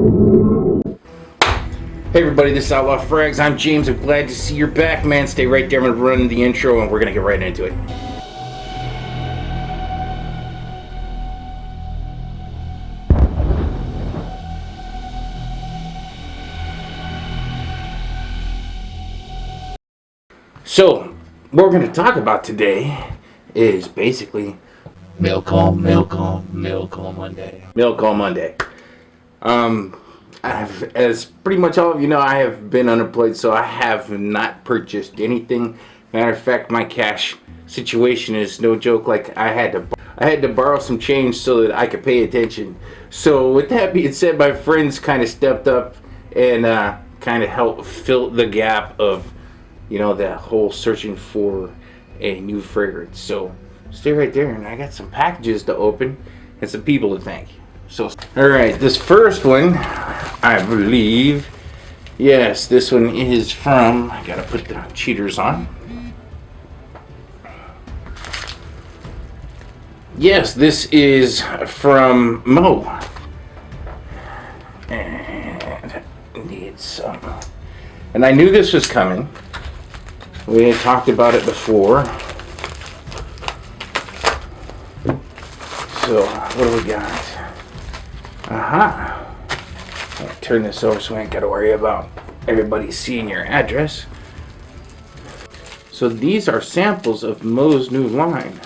Hey everybody, this is Outlaw Frags. I'm James. I'm glad to see you're back, man. Stay right there. I'm going to run the intro and we're going to get right into it. So, what we're going to talk about today is basically Milk on Monday. Milk on Monday. As pretty much all of you know, I have been unemployed, so I have not purchased anything. Matter of fact, my cash situation is no joke. Like I had to borrow some change so that I could pay attention. So with that being said, my friends kind of stepped up and kind of helped fill the gap of, you know, that whole searching for a new fragrance. So stay right there, and I got some packages to open and some people to thank. So, all right, this first one, I believe, yes, this one is from, I gotta put the cheaters on. Yes, this is from Mo. And need some. And I knew this was coming. We had talked about it before. So, what do we got? I'll turn this over so I ain't got to worry about everybody seeing your address. So these are samples of Mo's new line,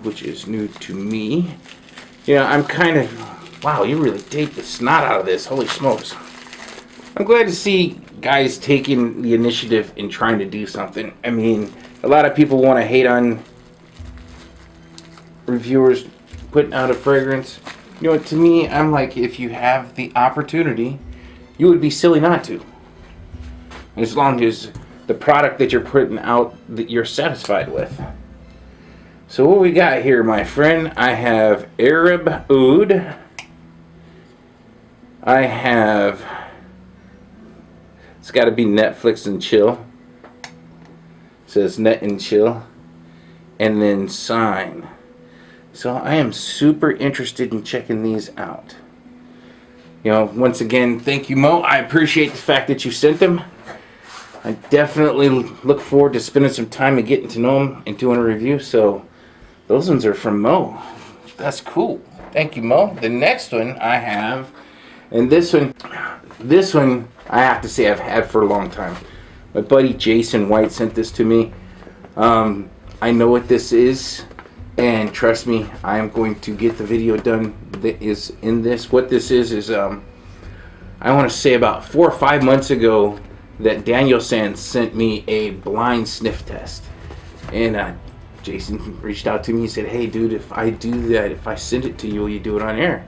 which is new to me. You know, I'm kind of, wow, you really take the snot out of this. Holy smokes. I'm glad to see guys taking the initiative and trying to do something. I mean, a lot of people want to hate on reviewers putting out a fragrance. You know, to me, I'm like, if you have the opportunity, you would be silly not to. As long as the product that you're putting out that you're satisfied with. So what we got here, my friend, I have Arab Oud. I have, it's got to be Netflix and Chill. It says Net and Chill. And then Sign. So I am super interested in checking these out. You know, once again, thank you, Mo. I appreciate the fact that you sent them. I definitely look forward to spending some time and getting to know them and doing a review. So those ones are from Mo. That's cool. Thank you, Mo. The next one I have, and this one I have to say I've had for a long time. My buddy Jason White sent this to me. I know what this is. And trust me, I am going to get the video done that is in this. What this is I want to say about 4 or 5 months ago that Daniel Sands sent me a blind sniff test. And Jason reached out to me and said, hey dude, if I do that, if I send it to you, will you do it on air?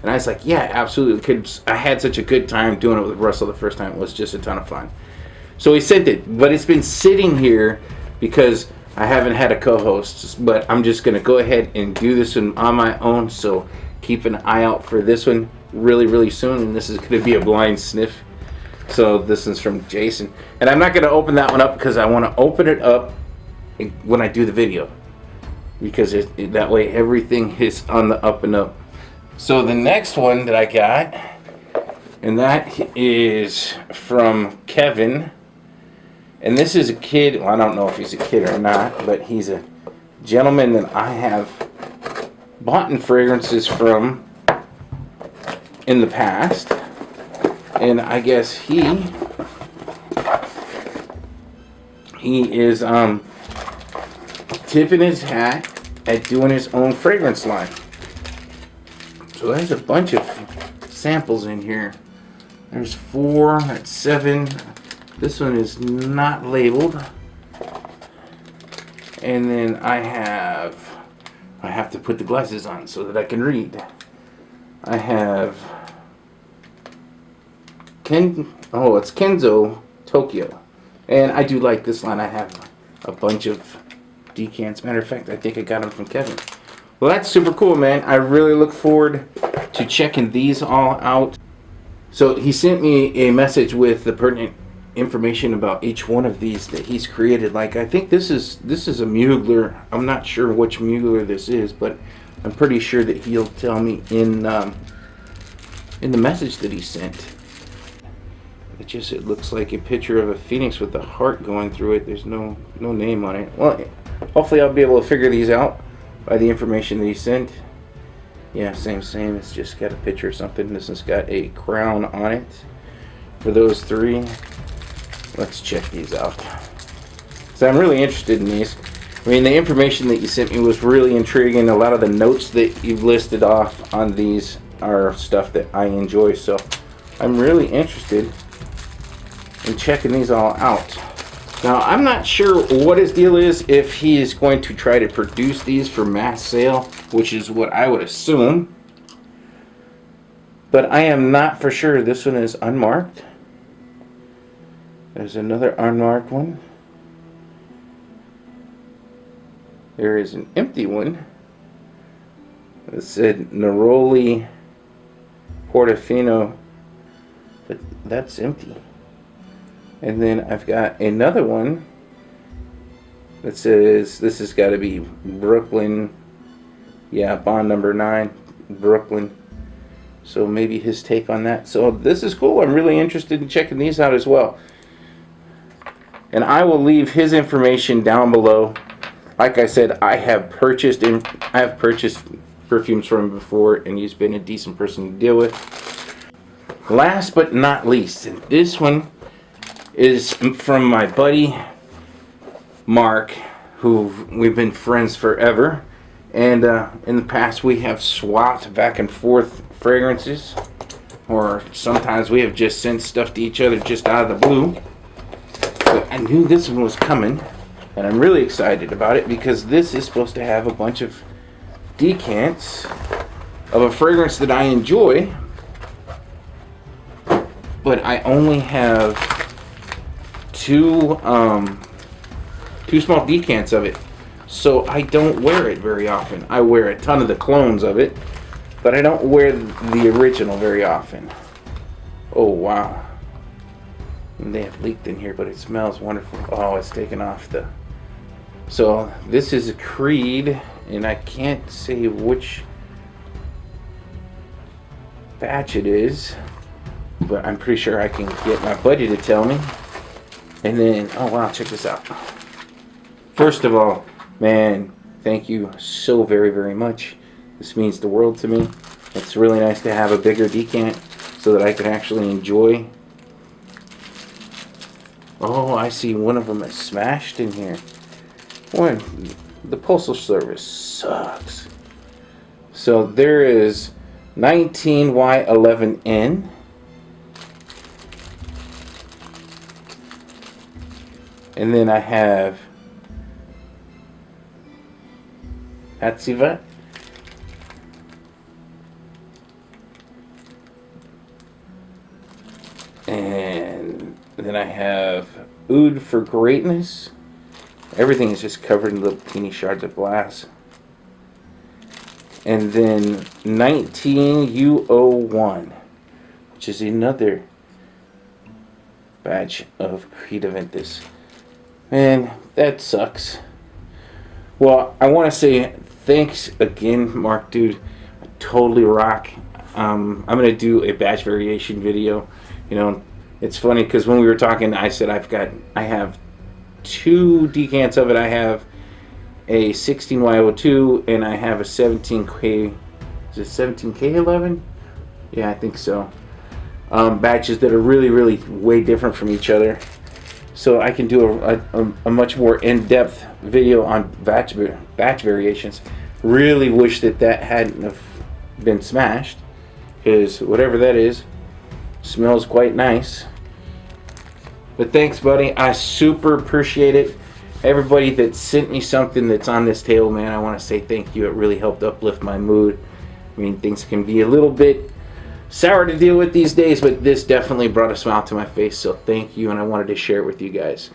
And I was like, yeah, absolutely. I had such a good time doing it with Russell the first time. It was just a ton of fun. So he sent it, but it's been sitting here because I haven't had a co-host, but I'm just going to go ahead and do this one on my own, so keep an eye out for this one really, really soon, and this is going to be a blind sniff. So this is from Jason. And I'm not going to open that one up because I want to open it up when I do the video, because that way everything is on the up and up. So the next one that I got, and that is from Kevin. And this is a kid, well, I don't know if he's a kid or not, but he's a gentleman that I have bought in fragrances from in the past. And I guess he is tipping his hat at doing his own fragrance line. So there's a bunch of samples in here. There's 4, that's 7. This one is not labeled. And then I have to put the glasses on so that I can read. I have it's Kenzo Tokyo. And I do like this line. I have a bunch of decants. Matter of fact, I think I got them from Kevin. Well, that's super cool, man. I really look forward to checking these all out. So he sent me a message with the pertinent information about each one of these that he's created. Like, I think this is a Mugler. I'm not sure which Mugler this is, but I'm pretty sure that he'll tell me in in the message that he sent. It looks like a picture of a phoenix with a heart going through it. There's no name on it. Well, hopefully I'll be able to figure these out by the information that he sent. Yeah, same. It's just got a picture of something. This has got a crown on it. For those three, let's check these out. So I'm really interested in these. I mean, the information that you sent me was really intriguing. A lot of the notes that you've listed off on these are stuff that I enjoy. So I'm really interested in checking these all out. Now, I'm not sure what his deal is, if he is going to try to produce these for mass sale, which is what I would assume. But I am not for sure. This one is unmarked. There's another unmarked one. There is an empty one. It said Neroli Portofino, but that's empty. And then I've got another one that says this has got to be Brooklyn. Yeah, bond number 9, Brooklyn. So maybe his take on that. So this is cool. I'm really interested in checking these out as well. And I will leave his information down below. Like I said, I have purchased perfumes from him before, and he's been a decent person to deal with. Last but not least, and this one is from my buddy Mark, who we've been friends forever, and in the past we have swapped back and forth fragrances, or sometimes we have just sent stuff to each other just out of the blue. But I knew this one was coming, and I'm really excited about it because this is supposed to have a bunch of decants of a fragrance that I enjoy, but I only have two small decants of it, so I don't wear it very often. I wear a ton of the clones of it, but I don't wear the original very often. Oh wow, and they have leaked in here, but it smells wonderful. Oh, it's taken off the... So this is a Creed, and I can't say which batch it is, but I'm pretty sure I can get my buddy to tell me. And then, oh wow, check this out. First of all, man, thank you so very, very much. This means the world to me. It's really nice to have a bigger decant so that I can actually enjoy. Oh, I see one of them is smashed in here. Boy, the Postal Service sucks. So there is 19Y11N. And then I have Hatsiva. And then I have Oud for Greatness. Everything is just covered in little teeny shards of glass. And then 19U01, which is another batch of Creed Aventus. Man, that sucks. Well, I want to say thanks again, Mark, dude. I totally rock. I'm going to do a batch variation video. You know, it's funny because when we were talking, I said I have 2 decants of it. I have a 16Y02 and I have a 17K. Is it 17K11? Yeah, I think so. Batches that are really, really way different from each other. So I can do a much more in-depth video on batch variations. Really wish that hadn't have been smashed, because whatever that is smells quite nice. But thanks, buddy. I super appreciate it. Everybody that sent me something that's on this table, man, I want to say thank you. It really helped uplift my mood. I mean, things can be a little bit sour to deal with these days, but this definitely brought a smile to my face, so thank you, and I wanted to share it with you guys.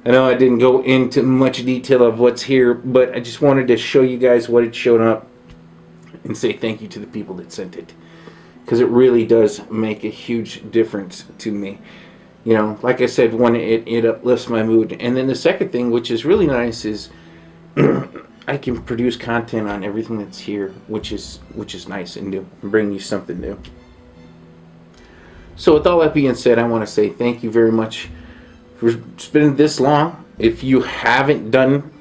I know I didn't go into much detail of what's here, but I just wanted to show you guys what had shown up and say thank you to the people that sent it, because it really does make a huge difference to me. You know, like I said, one, it uplifts my mood, and then the second thing, which is really nice, is I can produce content on everything that's here, which is nice and new, and bring you something new. So with all that being said, I want to say thank you very much for spending this long. If you haven't done,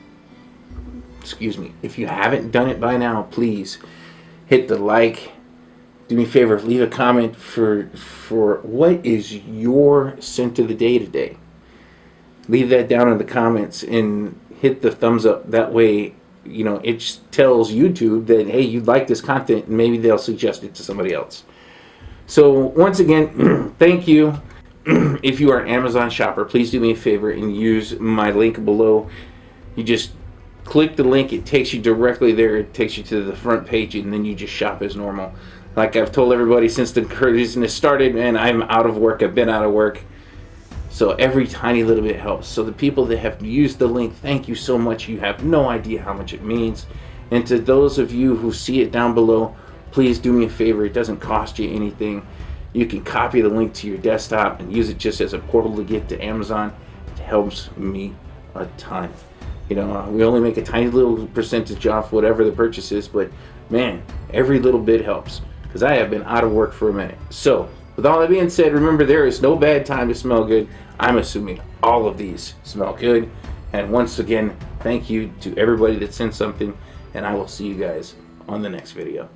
if you haven't done it by now, please hit the like. Do me a favor, leave a comment for what is your scent of the day today. Leave that down in the comments and hit the thumbs up. That way, you know, it just tells YouTube that, hey, you like this content, and maybe they'll suggest it to somebody else. So once again, thank you. If you are an Amazon shopper, please do me a favor and use my link below. You just click the link, it takes you directly there, it takes you to the front page, and then you just shop as normal. Like I've told everybody since the craziness started, man, I'm out of work, I've been out of work. So every tiny little bit helps. So the people that have used the link, thank you so much. You have no idea how much it means. And to those of you who see it down below, please do me a favor. It doesn't cost you anything. You can copy the link to your desktop and use it just as a portal to get to Amazon. It helps me a ton. You know, we only make a tiny little percentage off whatever the purchase is, but man, every little bit helps, because I have been out of work for a minute. So with all that being said, remember, there is no bad time to smell good. I'm assuming all of these smell good. And once again, thank you to everybody that sent something, and I will see you guys on the next video.